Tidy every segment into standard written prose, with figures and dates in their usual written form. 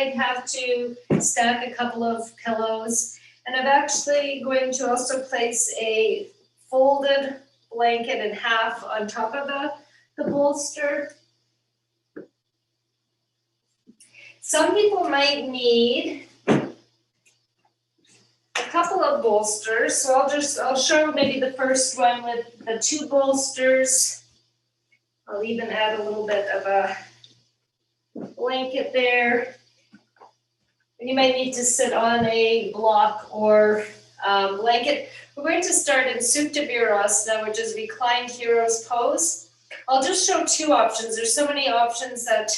might have to stack a couple of pillows. And I'm actually going to also place a folded blanket in half on top of the bolster. Some people might need a couple of bolsters, so I'll show maybe the first one with the 2 bolsters. I'll even add a little bit of a blanket there. And you might need to sit on a block or blanket. We're going to start in Supta Virasana, which is reclined hero's pose. I'll just show 2 options. There's so many options that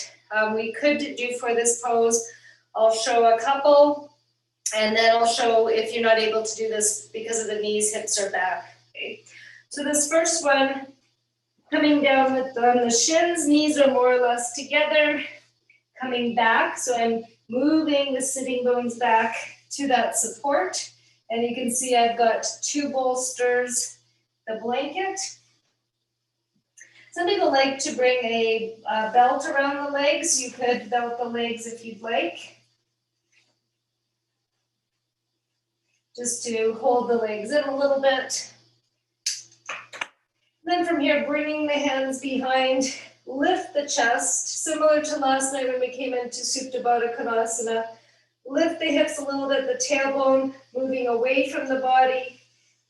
we could do for this pose. I'll show a couple, and then I'll show if you're not able to do this because of the knees, hips, or back. Okay. So this first one, coming down with the shins, knees are more or less together, coming back. So I'm moving the sitting bones back to that support. And you can see I've got 2 bolsters, the blanket. Some people like to bring a belt around the legs. You could belt the legs if you'd like. Just to hold the legs in a little bit. Then from here, bringing the hands behind, lift the chest, similar to last night when we came into Supta Baddha Konasana. Lift the hips a little bit, the tailbone moving away from the body,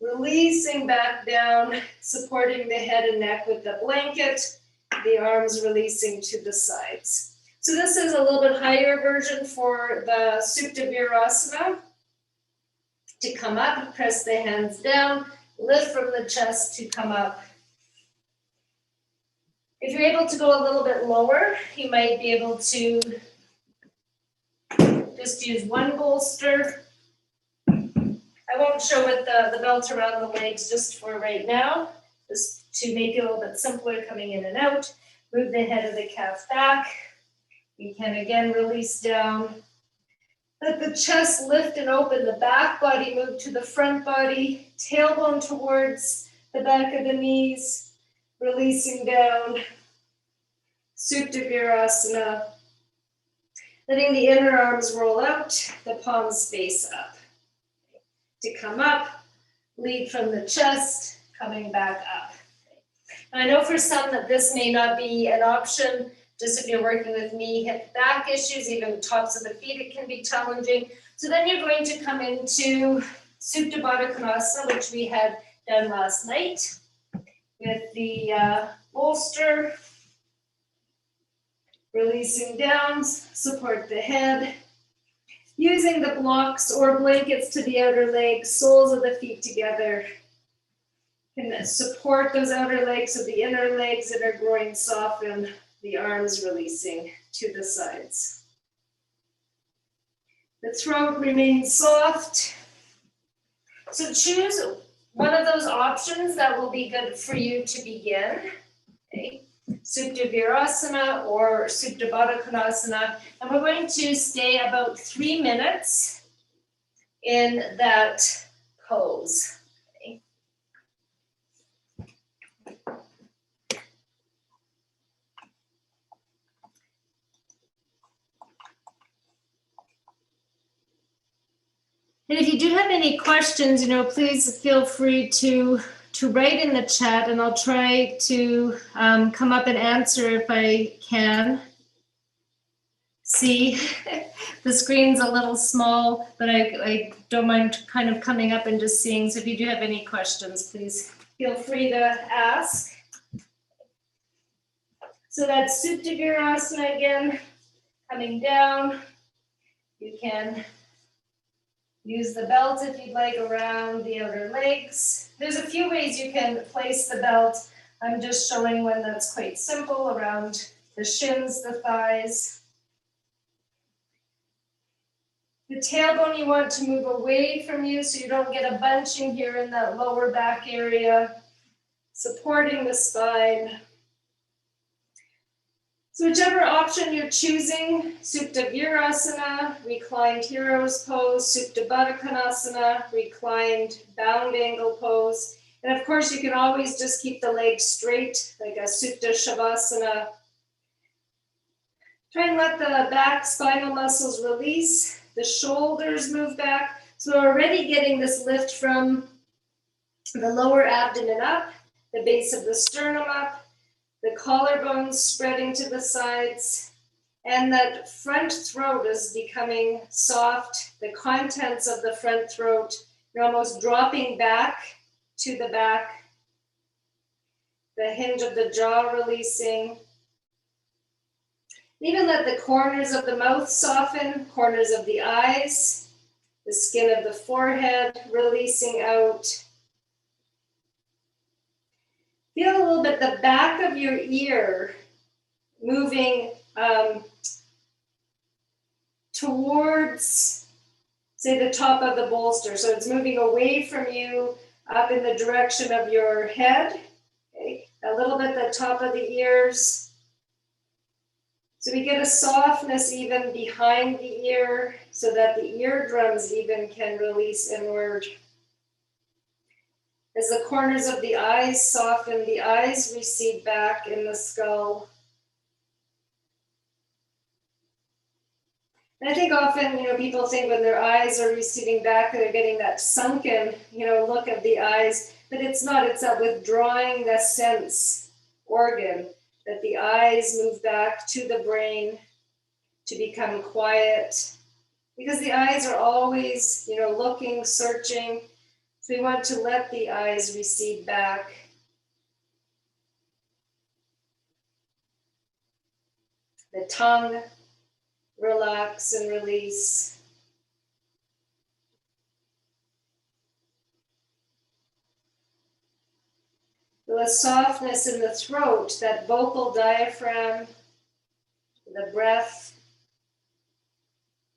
releasing back down, supporting the head and neck with the blanket, the arms releasing to the sides. So this is a little bit higher version for the Supta Virasana. To come up, press the hands down, lift from the chest to come up. If you're able to go a little bit lower, you might be able to just use 1 bolster. I won't show with the belt around the legs just for right now, just to make it a little bit simpler coming in and out. Move the head of the calf back. You can again release down. Let the chest lift and open, the back body move to the front body, tailbone towards the back of the knees, releasing down. Supta Virasana. Letting the inner arms roll out, the palms face up. To come up, lead from the chest, coming back up. And I know for some that this may not be an option, just if you're working with knee, hip, back issues, even the tops of the feet, it can be challenging. So then you're going to come into Supta Baddha Konasana, which we had done last night, with the bolster. Releasing down, support the head. Using the blocks or blankets to the outer legs, soles of the feet together. Can support those outer legs so the inner legs that are growing soften, the arms releasing to the sides. The throat remains soft. So choose one of those options that will be good for you to begin. Okay. Supta Virasana or Supta Baddha Konasana, and we're going to stay about 3 minutes in that pose. Okay. And if you do have any questions, please feel free to write in the chat, and I'll try to come up and answer if I can. See, the screen's a little small, but I don't mind kind of coming up and just seeing. So if you do have any questions, please feel free to ask. So that's Supta Virasana again, coming down. You can use the belt if you'd like around the outer legs. There's a few ways you can place the belt. I'm just showing one that's quite simple around the shins, the thighs. The tailbone you want to move away from you so you don't get a bunching here in that lower back area, supporting the spine. So whichever option you're choosing, Supta Virasana, reclined hero's pose, Supta Baddha Konasana, reclined bound angle pose. And of course, you can always just keep the legs straight, like a Supta Shavasana. Try and let the back spinal muscles release. The shoulders move back. So we're already getting this lift from the lower abdomen up, the base of the sternum up, the collarbones spreading to the sides, and that front throat is becoming soft. The contents of the front throat are almost dropping back to the back. The hinge of the jaw releasing. Even let the corners of the mouth soften, corners of the eyes, the skin of the forehead releasing out. Feel a little bit the back of your ear moving towards, say, the top of the bolster. So it's moving away from you, up in the direction of your head. Okay? A little bit the top of the ears. So we get a softness even behind the ear so that the eardrums even can release inward. As the corners of the eyes soften, the eyes recede back in the skull. And I think often, people think when their eyes are receding back, they're getting that sunken, look of the eyes, but it's not. It's that withdrawing the sense organ, that the eyes move back to the brain to become quiet, because the eyes are always, looking, searching. So we want to let the eyes recede back. The tongue, relax and release. The softness in the throat, that vocal diaphragm, the breath,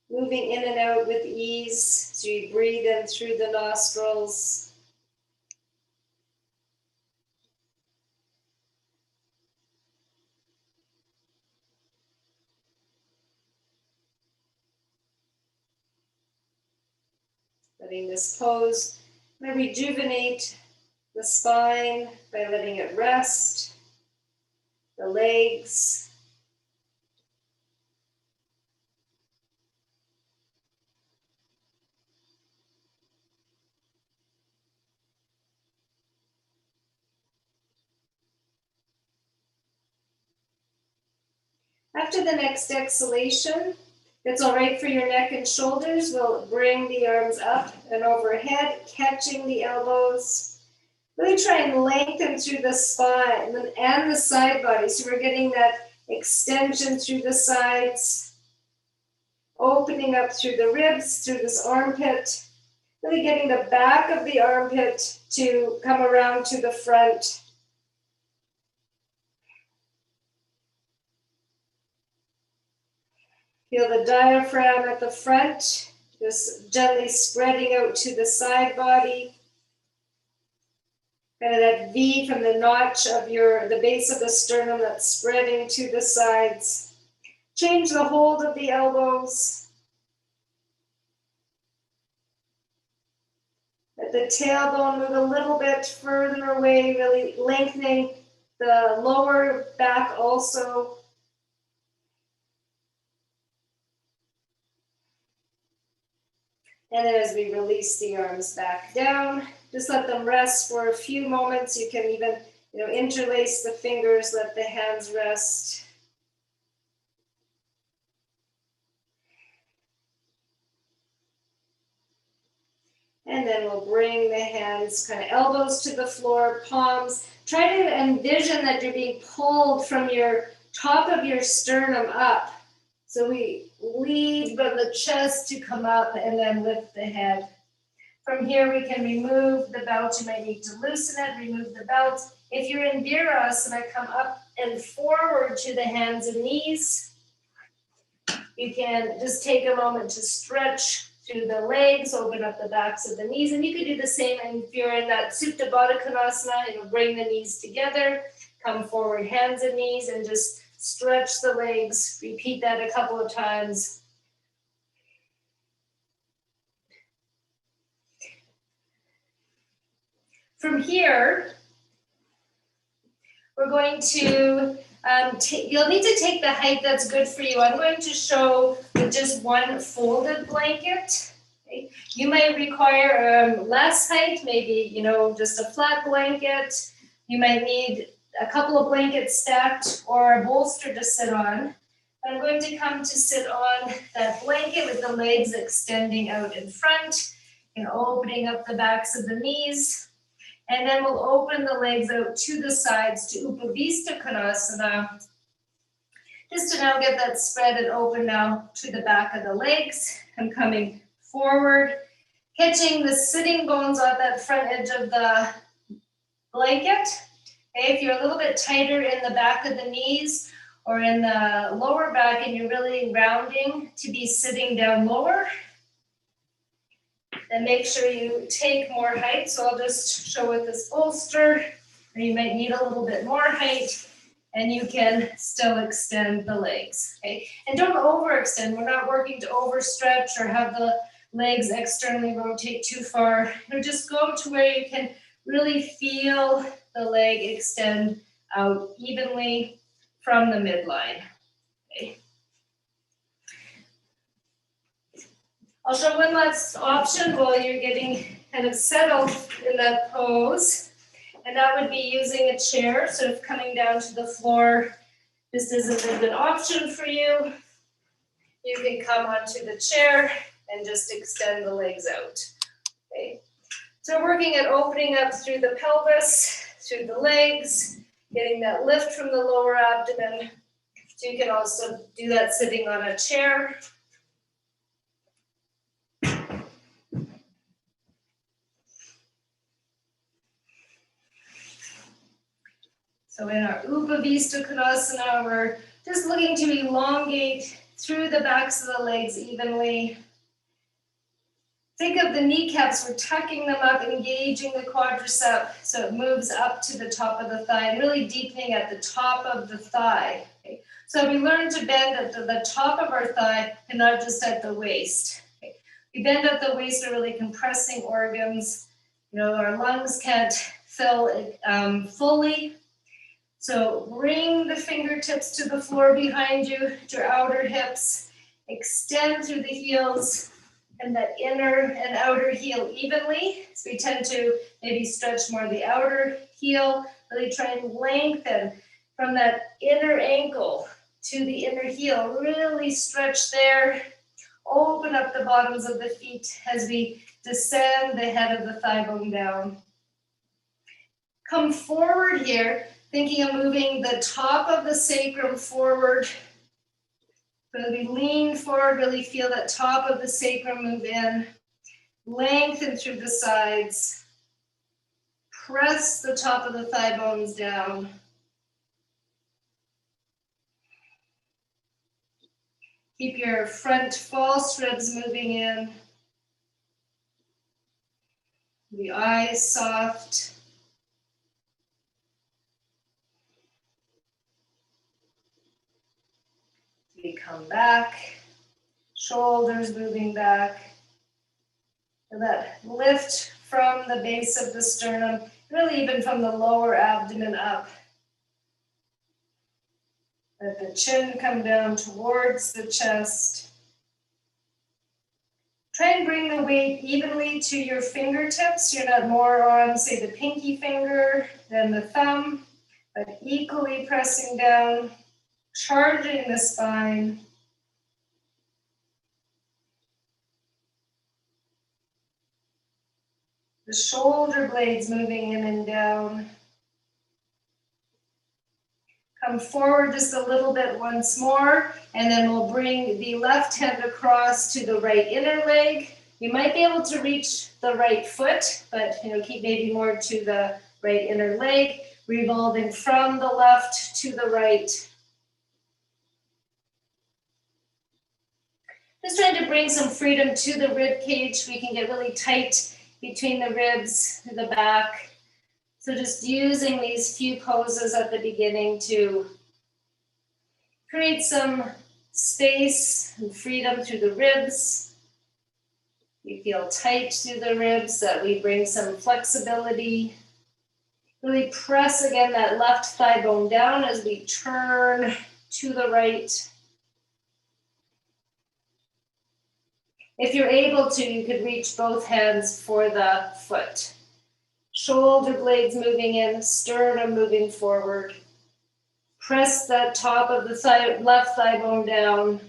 moving in and out with ease. So you breathe in through the nostrils. Letting this pose rejuvenate the spine by letting it rest, the legs. After the next exhalation, if it's all right for your neck and shoulders, we'll bring the arms up and overhead, catching the elbows. Really try and lengthen through the spine and the side body. So we're getting that extension through the sides, opening up through the ribs, through this armpit. Really getting the back of the armpit to come around to the front. Feel the diaphragm at the front, just gently spreading out to the side body. Kind of that V from the notch of the base of the sternum that's spreading to the sides. Change the hold of the elbows. Let the tailbone move a little bit further away, really lengthening the lower back also. And then as we release the arms back down, just let them rest for a few moments. You can even, interlace the fingers, let the hands rest. And then we'll bring the hands, kind of elbows to the floor, palms. Try to envision that you're being pulled from your top of your sternum up. So we lead from the chest to come up and then lift the head. From here, we can remove the belt. You might need to loosen it, remove the belt. If you're in Virasana, come up and forward to the hands and knees. You can just take a moment to stretch through the legs, open up the backs of the knees, and you can do the same if you're in that Supta Baddha Konasana. Bring the knees together, come forward, hands and knees, and just stretch the legs. Repeat that a couple of times. From here, we're going to You'll need to take the height that's good for you. I'm going to show with just one folded blanket. Okay. You might require less height, maybe, just a flat blanket. You might need a couple of blankets stacked or a bolster to sit on. I'm going to come to sit on that blanket with the legs extending out in front and opening up the backs of the knees. And then we'll open the legs out to the sides to Upavista Konasana. Just to now get that spread and open now to the back of the legs. I'm coming forward, catching the sitting bones on that front edge of the blanket. Okay, if you're a little bit tighter in the back of the knees or in the lower back and you're really rounding to be sitting down lower, then make sure you take more height. So I'll just show with this bolster, or you might need a little bit more height, and you can still extend the legs. Okay, and don't overextend. We're not working to overstretch or have the legs externally rotate too far. Just go to where you can really feel the leg extend out evenly from the midline. Okay. I'll show one last option while you're getting kind of settled in that pose, and that would be using a chair. So if coming down to the floor, this isn't a good option for you, you can come onto the chair and just extend the legs out. Okay. So working at opening up through the pelvis, through the legs, getting that lift from the lower abdomen. So you can also do that sitting on a chair. So in our Upavista Konasana, we're just looking to elongate through the backs of the legs evenly. Think of the kneecaps, we're tucking them up, engaging the quadricep so it moves up to the top of the thigh, and really deepening at the top of the thigh. Okay. So we learn to bend at the top of our thigh and not just at the waist. Okay. We bend at the waist, are really compressing organs. Our lungs can't fill fully. So bring the fingertips to the floor behind you, to your outer hips, extend through the heels and that inner and outer heel evenly. So we tend to maybe stretch more the outer heel, really try and lengthen from that inner ankle to the inner heel, really stretch there. Open up the bottoms of the feet as we descend the head of the thigh bone down. Come forward here, thinking of moving the top of the sacrum forward. So we lean forward, really feel that top of the sacrum move in. Lengthen through the sides. Press the top of the thigh bones down. Keep your front false ribs moving in. The eyes soft. We come back, shoulders moving back. And that lift from the base of the sternum, really even from the lower abdomen up. Let the chin come down towards the chest. Try and bring the weight evenly to your fingertips. You're not more on, say, the pinky finger than the thumb, but equally pressing down, charging the spine. The shoulder blades moving in and down. Come forward just a little bit once more, and then we'll bring the left hand across to the right inner leg. You might be able to reach the right foot, but keep maybe more to the right inner leg, revolving from the left to the right. Just trying to bring some freedom to the rib cage. We can get really tight between the ribs and the back. So just using these few poses at the beginning to create some space and freedom through the ribs. We feel tight through the ribs, that we bring some flexibility. Really press again that left thigh bone down as we turn to the right. If you're able to, you could reach both hands for the foot. Shoulder blades moving in, sternum moving forward. Press that top of the thigh, left thigh bone down.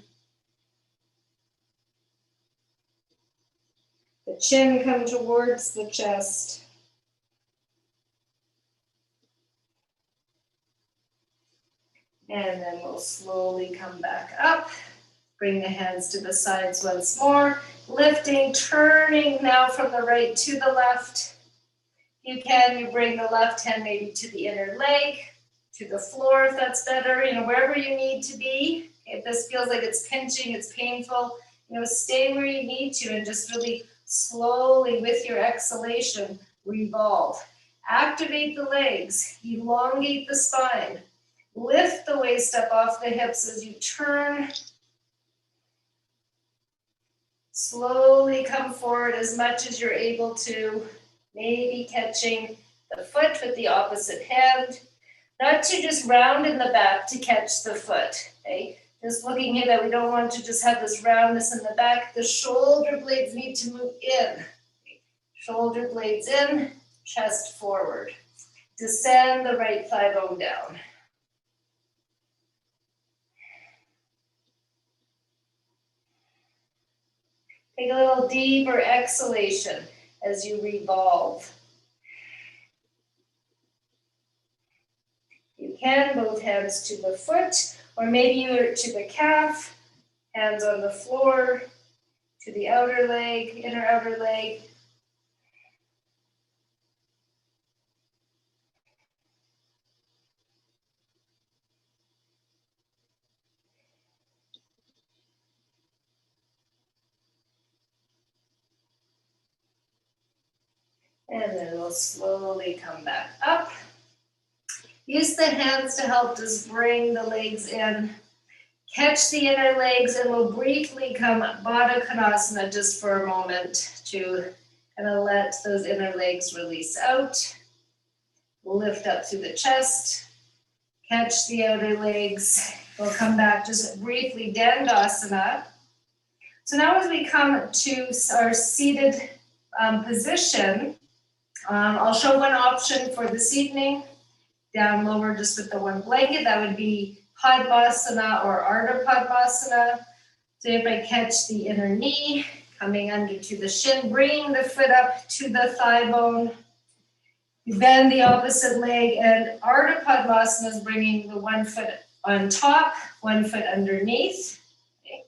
The chin come towards the chest. And then we'll slowly come back up. Bring the hands to the sides once more. Lifting, turning now from the right to the left. If you can, you bring the left hand maybe to the inner leg, to the floor if that's better, wherever you need to be. If this feels like it's pinching, it's painful, stay where you need to and just really slowly with your exhalation, revolve. Activate the legs, elongate the spine. Lift the waist up off the hips as you turn. Slowly come forward as much as you're able to, maybe catching the foot with the opposite hand. Not to just round in the back to catch the foot, okay? Just looking here that we don't want to just have this roundness in the back. The shoulder blades need to move in. Okay. Shoulder blades in, chest forward. Descend the right thigh bone down. Take a little deeper exhalation as you revolve. You can, both hands to the foot, or maybe you're to the calf, hands on the floor, to the outer leg, inner outer leg. And then we'll slowly come back up. Use the hands to help just bring the legs in. Catch the inner legs and we'll briefly come Baddha Konasana just for a moment to kind of let those inner legs release out. Lift up through the chest. Catch the outer legs. We'll come back just briefly, Dandasana. So now as we come to our seated position, I'll show one option for this evening. Down lower just with the one blanket, that would be Padmasana or Ardha Padmasana. So if I catch the inner knee, coming under to the shin, bringing the foot up to the thigh bone, bend the opposite leg, and Ardha Padmasana is bringing the one foot on top, one foot underneath. Okay.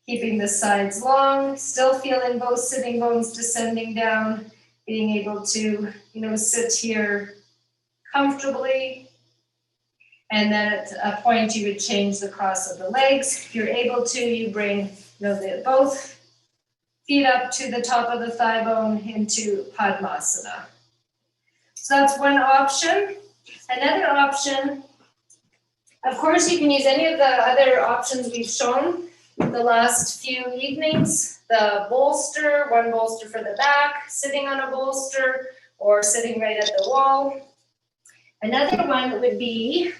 Keeping the sides long, still feeling both sitting bones descending down, being able to, sit here comfortably. And then at a point you would change the cross of the legs. If you're able to, you bring both feet up to the top of the thigh bone into Padmasana. So that's one option. Another option, of course, you can use any of the other options we've shown the last few evenings. The bolster, one bolster for the back, sitting on a bolster, or sitting right at the wall. Another one would be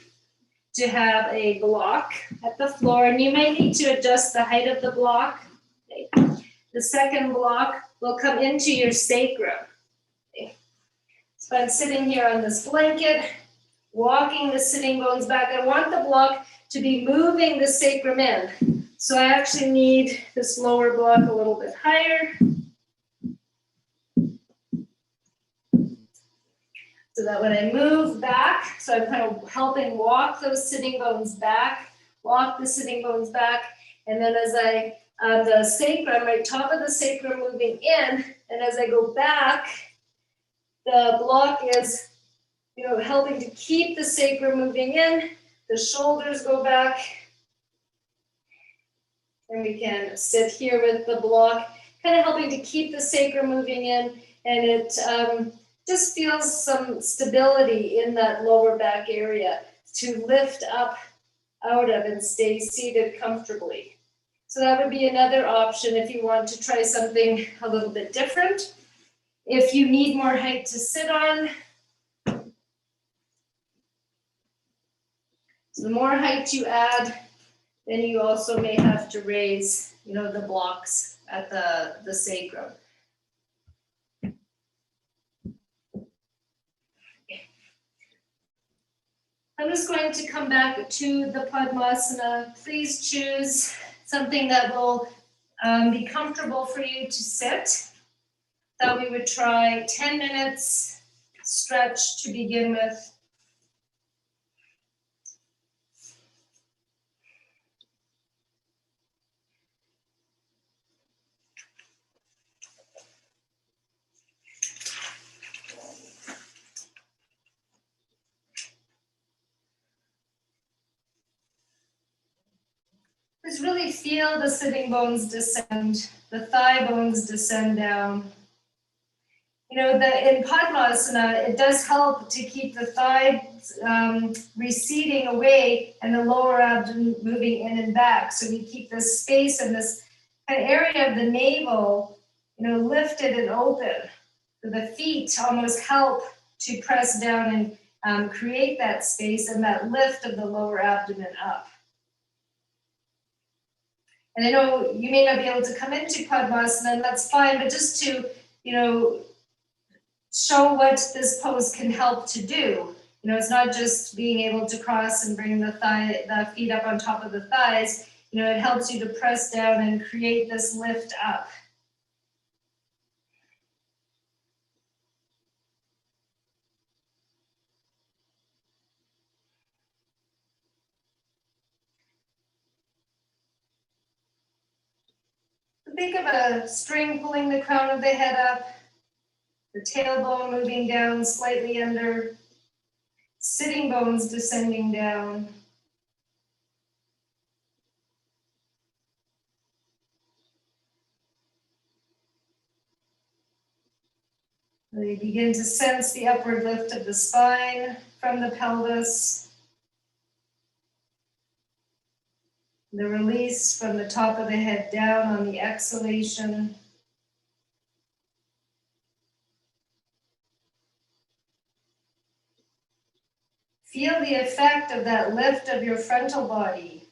to have a block at the floor, and you might need to adjust the height of the block. Okay. The second block will come into your sacrum. Okay. So I'm sitting here on this blanket, walking the sitting bones back. I want the block to be moving the sacrum in. So I actually need this lower block a little bit higher. So that when I move back, so I'm kind of helping walk those sitting bones back, walk the sitting bones back, and then as I, the sacrum, right top of the sacrum moving in, and as I go back, the block is, helping to keep the sacrum moving in, the shoulders go back, and we can sit here with the block, kind of helping to keep the sacrum moving in, and it, just feels some stability in that lower back area to lift up out of and stay seated comfortably. So that would be another option if you want to try something a little bit different. If you need more height to sit on, So the more height you add, then you also may have to raise, the blocks at the sacrum. I'm just going to come back to the Padmasana. Please choose something that will be comfortable for you to sit. Thought we would try 10 minutes stretch to begin with. Just really feel the sitting bones descend, the thigh bones descend down. In Padmasana, it does help to keep the thighs receding away and the lower abdomen moving in and back. So we keep this space and this kind of area of the navel, lifted and open. So the feet almost help to press down and create that space and that lift of the lower abdomen up. And I know you may not be able to come into Padmasana, and that's fine, but just to, show what this pose can help to do. It's not just being able to cross and bring the feet up on top of the thighs. It helps you to press down and create this lift up. Think of a string pulling the crown of the head up, the tailbone moving down slightly under, sitting bones descending down. You begin to sense the upward lift of the spine from the pelvis, the release from the top of the head down on the exhalation. Feel the effect of that lift of your frontal body.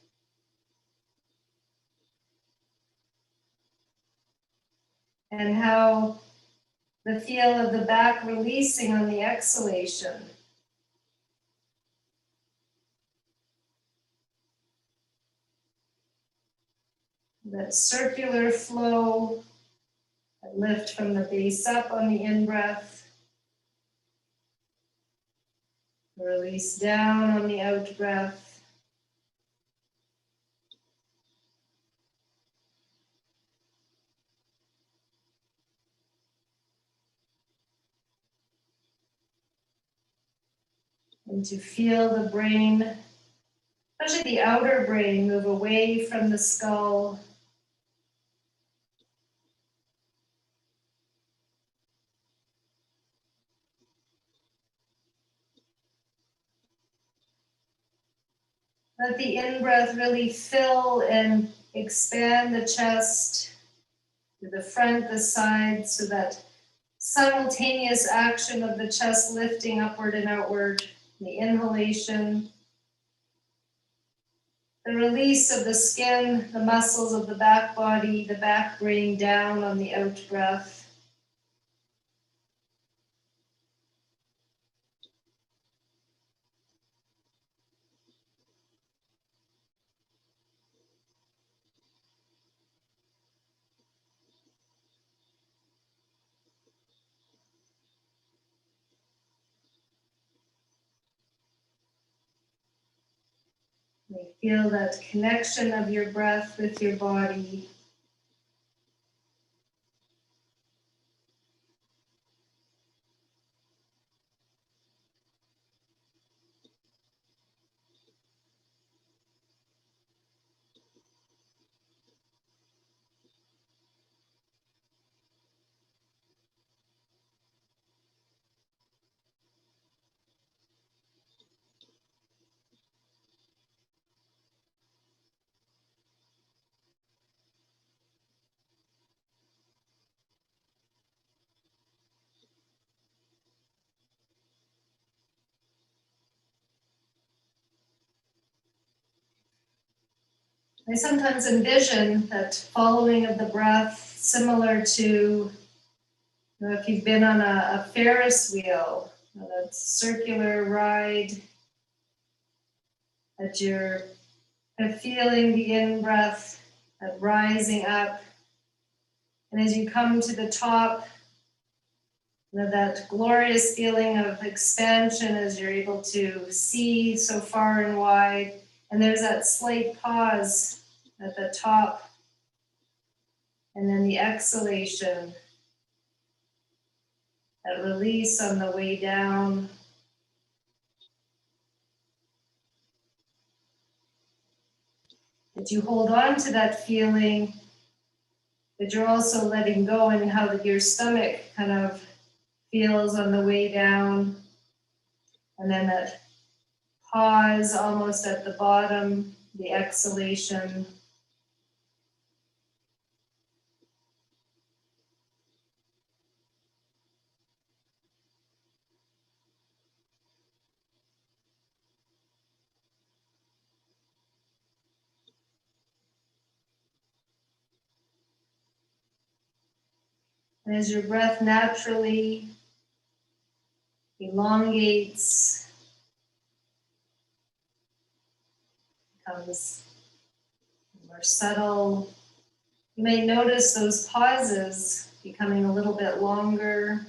And how the feel of the back releasing on the exhalation. That circular flow, that lift from the base up on the in-breath, release down on the out-breath. And to feel the brain, especially the outer brain, move away from the skull. Let the in-breath really fill and expand the chest to the front, the sides, so that simultaneous action of the chest lifting upward and outward, the inhalation, the release of the skin, the muscles of the back body, the back brain down on the out breath. You feel that connection of your breath with your body. I sometimes envision that following of the breath, similar to if you've been on a Ferris wheel, that circular ride, that you're feeling the in-breath, that rising up, and as you come to the top, that glorious feeling of expansion as you're able to see so far and wide, and there's that slight pause at the top, and then the exhalation, that release on the way down. That you hold on to that feeling, that you're also letting go, and how that your stomach kind of feels on the way down. And then that pause almost at the bottom, the exhalation. And as your breath naturally elongates, becomes more subtle, you may notice those pauses becoming a little bit longer.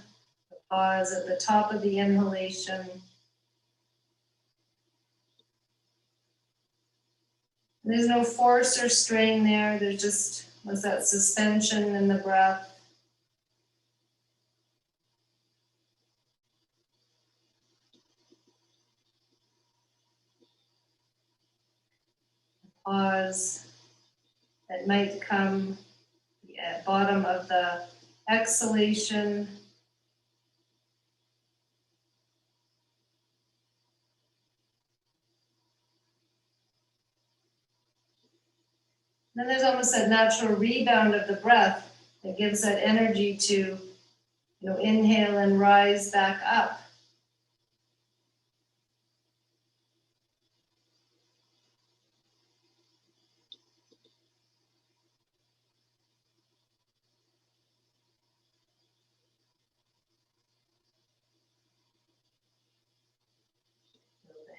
The pause at the top of the inhalation. There's no force or strain there. There's just was that suspension in the breath. Pause that might come at bottom of the exhalation. Then there's almost that natural rebound of the breath that gives that energy to, inhale and rise back up.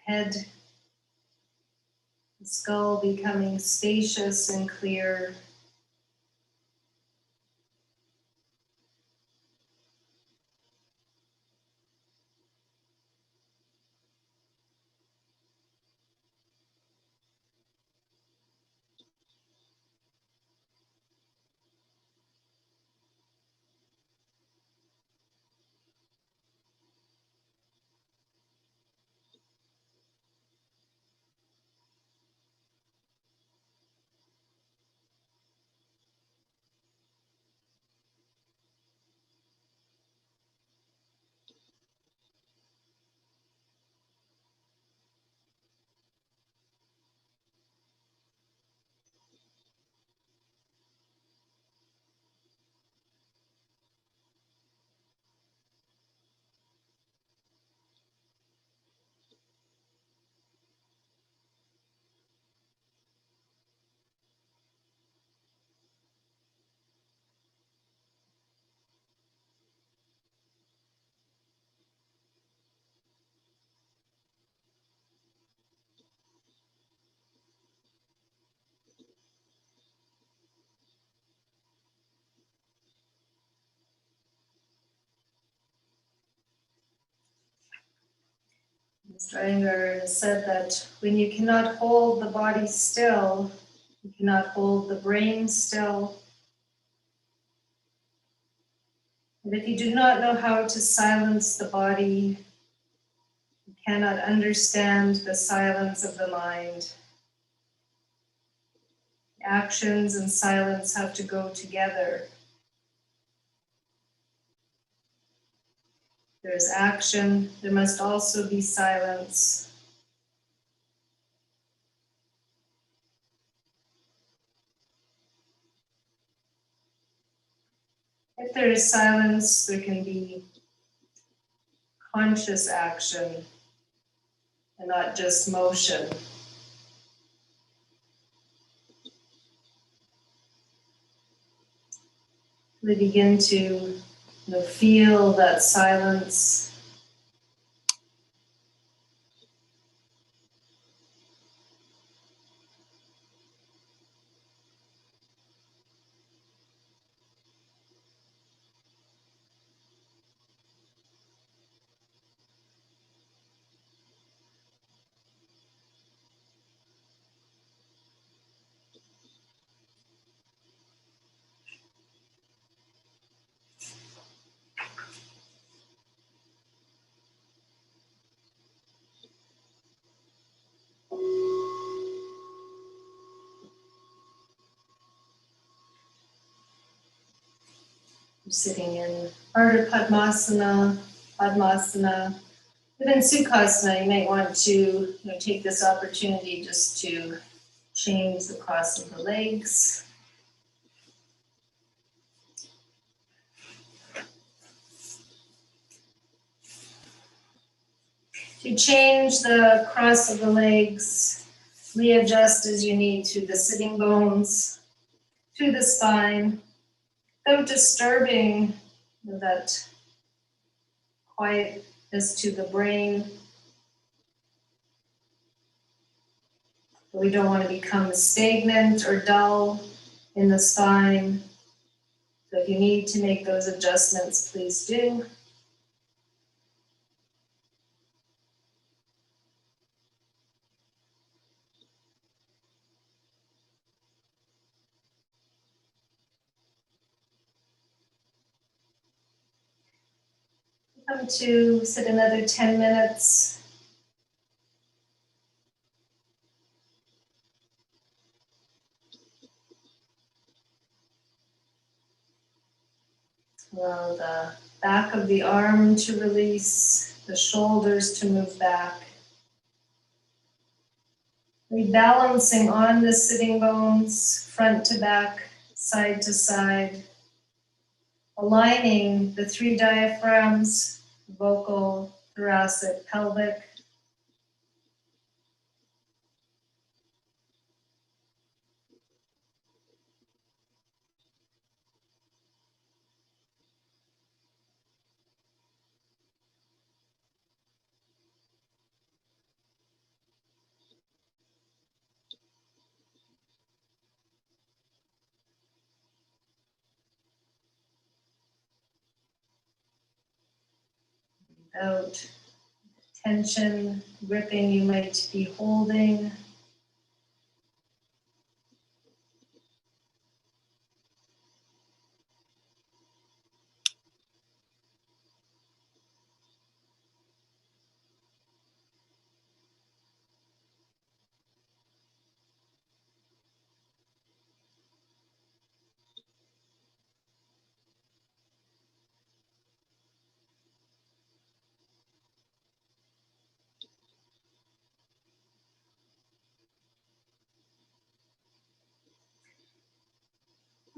The head, the skull becoming spacious and clear. Mr. Iyengar has said that when you cannot hold the body still, you cannot hold the brain still. And if you do not know how to silence the body, you cannot understand the silence of the mind. Actions and silence have to go together. There is action, there must also be silence. If there is silence, there can be conscious action and not just motion. Really begin to feel that silence. Sitting in Ardha Padmasana, Padmasana. Within Sukhasana, you might want to take this opportunity just to change the cross of the legs. To change the cross of the legs, readjust as you need through the sitting bones, through the spine, without disturbing that quietness to the brain. We don't want to become stagnant or dull in the spine. So if you need to make those adjustments, please do. Come to sit another 10 minutes. Allow the back of the arm to release, the shoulders to move back. Rebalancing on the sitting bones, front to back, side to side. Aligning the three diaphragms, vocal, thoracic, pelvic. Without tension, gripping you might be holding.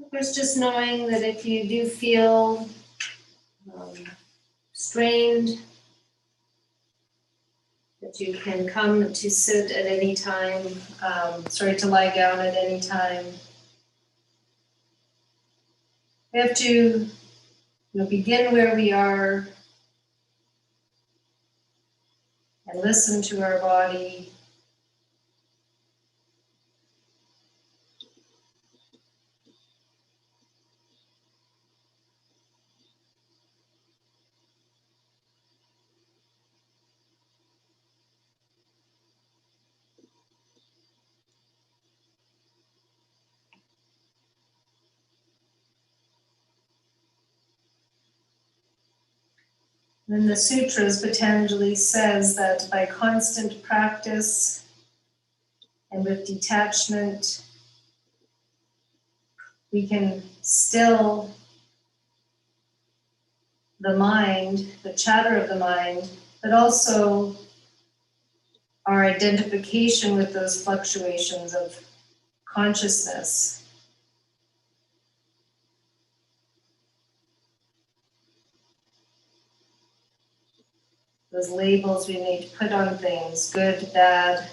First, just knowing that if you do feel strained, that you can come to sit at any time, to lie down at any time. We have to begin where we are and listen to our body. In the sutras, Patanjali says that by constant practice and with detachment, we can still the mind, the chatter of the mind, but also our identification with those fluctuations of consciousness. Those labels we need to put on things, good, bad,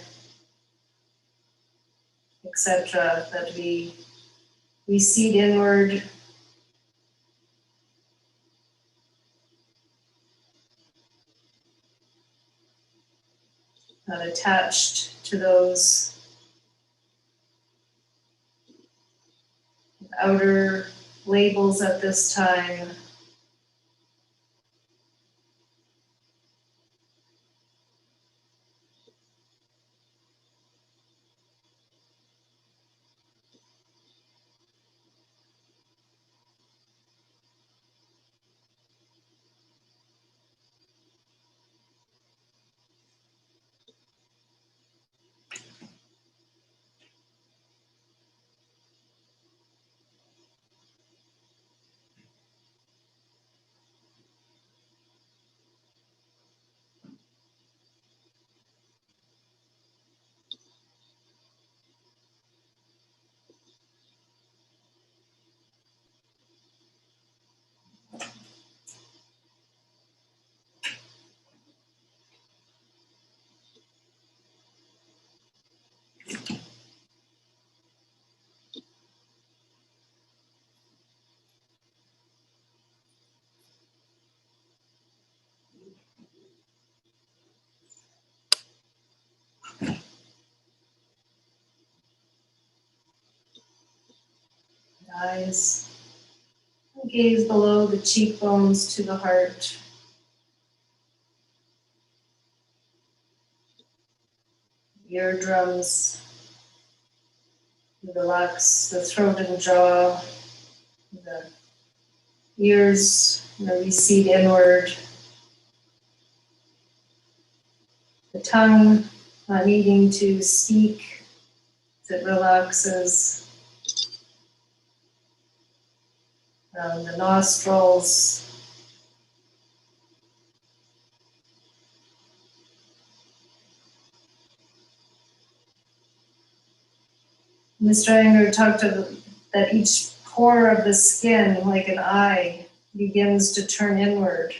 etc., that we seed inward not attached to those outer labels at this time. Eyes, gaze below the cheekbones to the heart. Eardrums, relax the throat and jaw, the ears recede inward. The tongue, not needing to speak as it relaxes. The nostrils, Mr. Anger talked about that each pore of the skin, like an eye, begins to turn inward.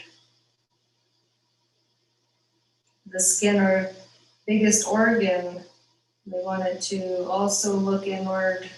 The skin, our biggest organ, we want it to also look inward.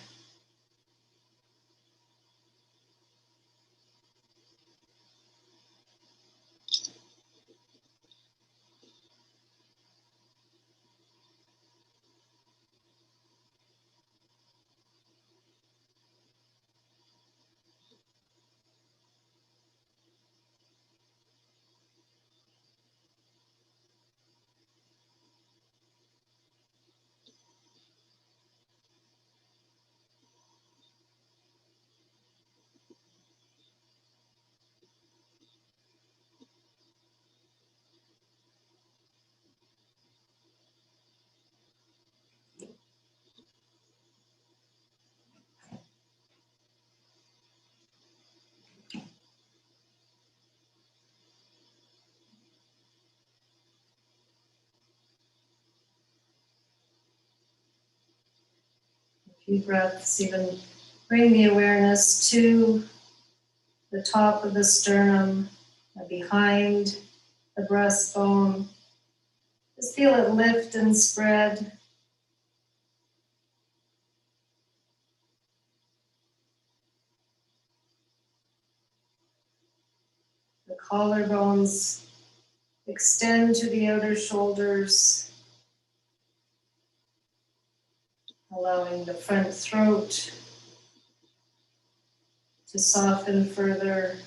A few breaths, even bring the awareness to the top of the sternum, behind the breastbone. Just feel it lift and spread. The collarbones extend to the outer shoulders, allowing the front throat to soften further.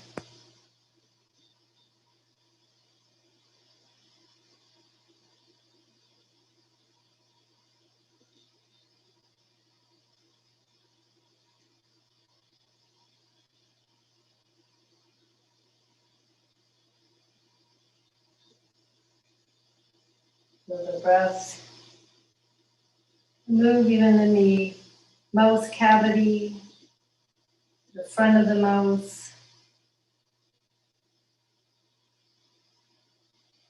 With the breath, move even in the mouth cavity, the front of the mouth,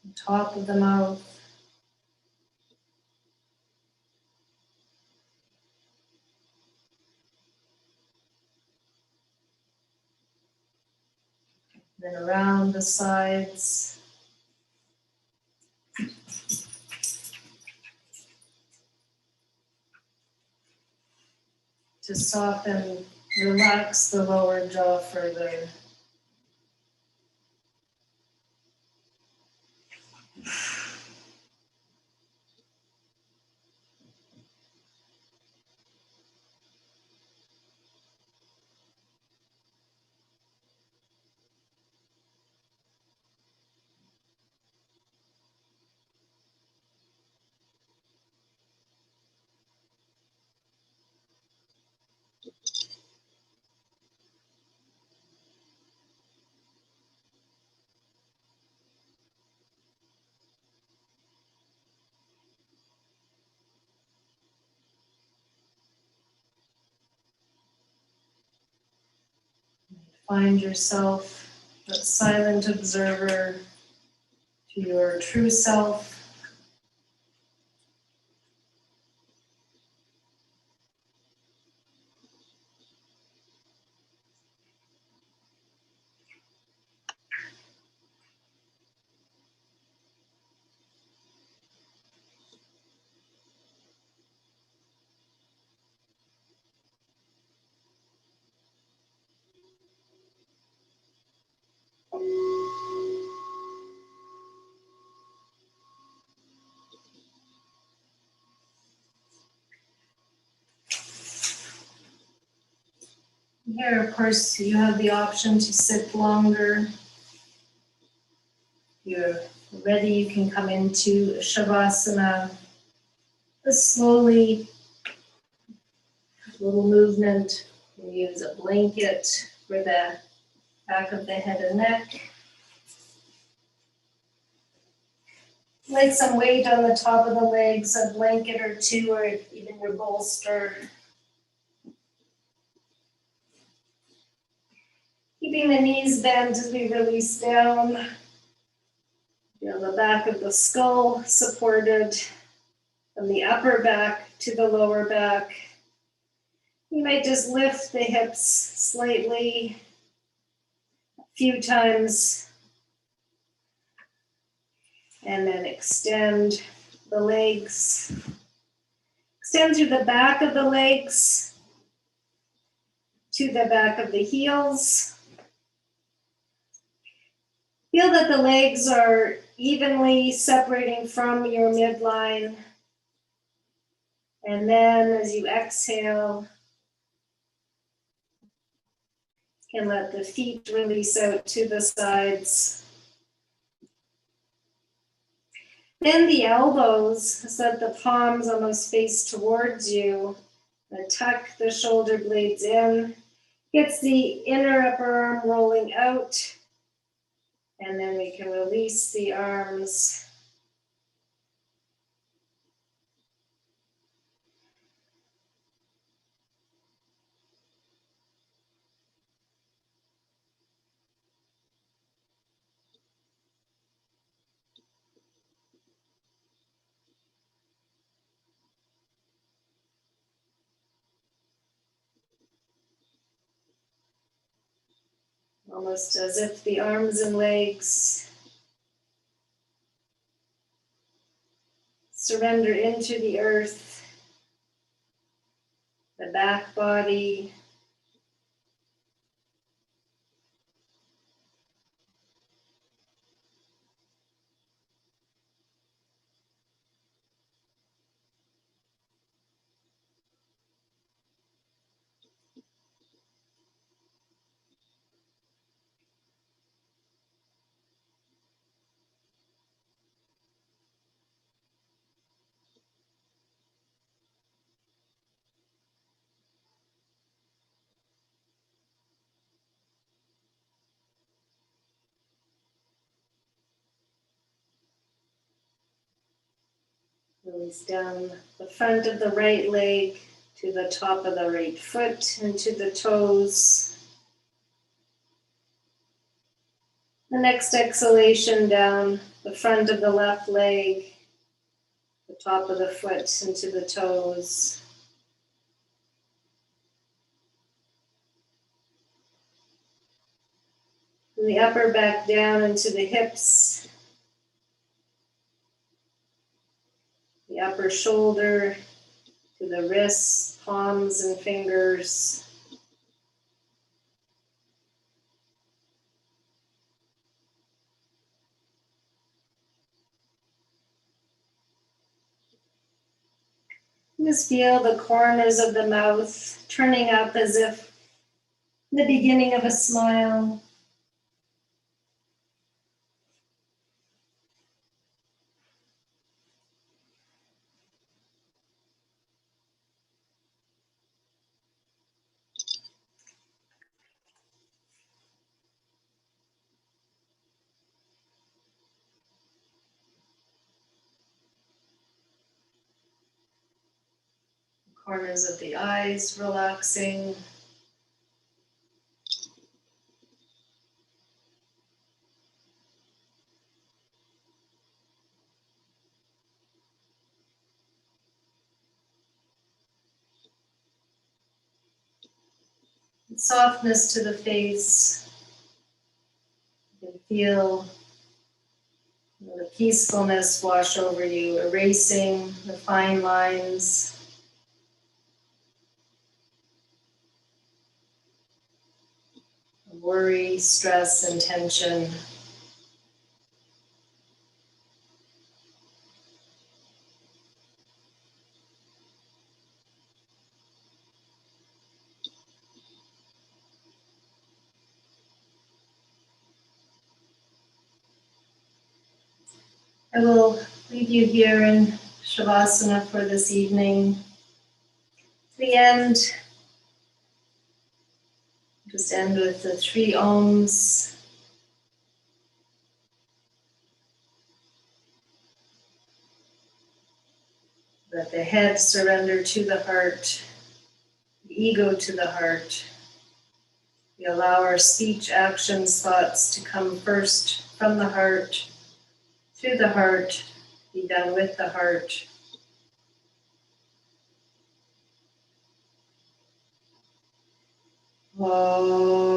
the top of the mouth. Then around the sides. To soften, relax the lower jaw further. Find yourself a silent observer to your true self. Here, of course, you have the option to sit longer. If you're ready, you can come into Shavasana. Just slowly, little movement. You use a blanket for the back of the head and neck. Lay some weight on the top of the legs, a blanket or two, or even your bolster. Keeping the knees bent as we release down. Feel the back of the skull supported from the upper back to the lower back. You might just lift the hips slightly a few times and then extend the legs. Extend through the back of the legs to the back of the heels. Feel that the legs are evenly separating from your midline. And then as you exhale, you can let the feet release out to the sides. Bend the elbows so that the palms almost face towards you. And tuck the shoulder blades in. Gets the inner upper arm rolling out. And then we can release the arms. Almost as if the arms and legs surrender into the earth, the back body. Release down the front of the right leg to the top of the right foot and to the toes. The next exhalation down the front of the left leg, the top of the foot and to the toes. From the upper back down into the hips, the upper shoulder to the wrists, palms and fingers. Just feel the corners of the mouth turning up as if the beginning of a smile. Corners of the eyes relaxing. softness to the face. You can feel the peacefulness wash over you, erasing the fine lines. Worry, stress, and tension. I will leave you here in Shavasana for this evening. At the end, just end with the 3 Oms. Let the head surrender to the heart, the ego to the heart. We allow our speech, actions, thoughts to come first from the heart, through the heart, be done with the heart. Oh.